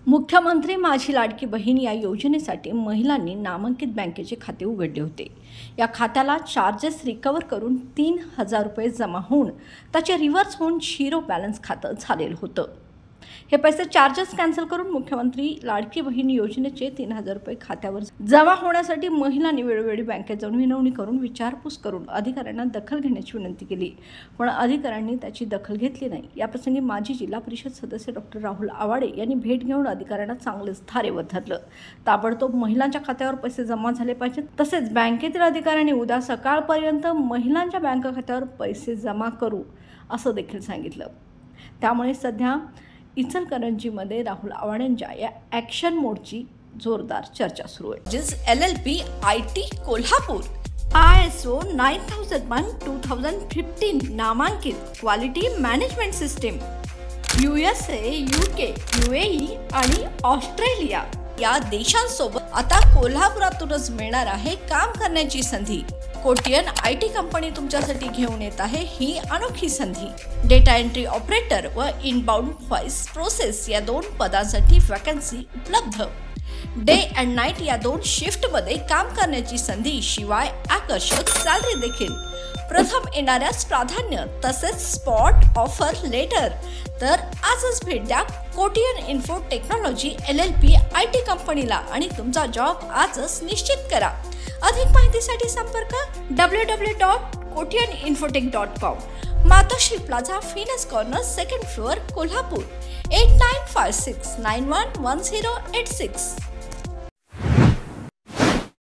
मुख्यमंत्री माझी लाडकी बहीण या योजनेसाठी महिलांनी नामांकित बँकेचे खाते उघडले होते। या खात्याला चार्जेस रिकवर करून 3000 रुपये जमा होऊन त्याचे रिव्हर्स होऊन झिरो बॅलन्स खातं झालेलं होतं। हे पैसे चार्जेस कॅन्सल करून मुख्यमंत्री लाडकी बहीण योजनेचे 3000 रुपये खात्यावर जमा होण्यासाठी महिलांनी वेळोवेळी बँकेत जाऊन विनवणी करून विचारपूस करून अधिकाऱ्यांना दखल घेण्याची विनंती केली, पण अधिकाऱ्यांनी त्याची दखल घेतली नाही। याप्रसंगी माजी जिल्हा परिषद सदस्य डॉक्टर राहुल आवाडे यांनी भेट घेऊन अधिकाऱ्यांना चांगलेच धारेवर धरलं। ताबडतोब महिलांच्या खात्यावर पैसे जमा झाले पाहिजेत, तसेच बँकेतील अधिकाऱ्यांनी उद्या सकाळपर्यंत महिलांच्या बँक खात्यावर पैसे जमा करू असं देखील सांगितलं। त्यामुळे सध्या इचलकरंजीमध्ये राहुल आवाडेंच्या या ॲक्शन मोडची जोरदार चर्चा सुरू आहे। जिस LLP IT कोल्हापूर ISO 9001:2015 नामांकित quality management system USA, UK, UAE आणि ऑस्ट्रेलिया या देशांसोबत आता कोल्हापुरातूनच मिळणार आहे काम करण्याची संधी। कोटियन IT कंपनी तुमच्यासाठी घेऊन येत आहे ही अनोखी संधी। डेटा एंट्री ऑपरेटर व इनबाउंड व्हॉइस प्रोसेस या 2 पदांसाठी वॅकन्सी उपलब्ध। डे अँड नाईट या 2 शिफ्टमध्ये काम करण्याची संधी, शिवाय आकर्षक सॅलरी देखील। प्रथम येणाऱ्यास प्राधान्य तसेच स्पॉट ऑफर लेटर। तर आजच भेट द्या Kotian info technology LLP IT कंपनीला आणि तुमचा जॉब आजच निश्चित करा। अधिक माहितीसाठी संपर्क www.kotiyaninfotech.com, मातोश्री प्लाझा, फिनस कॉर्नर, 2nd फ्लोअर, कोल्हापूर 8956911086।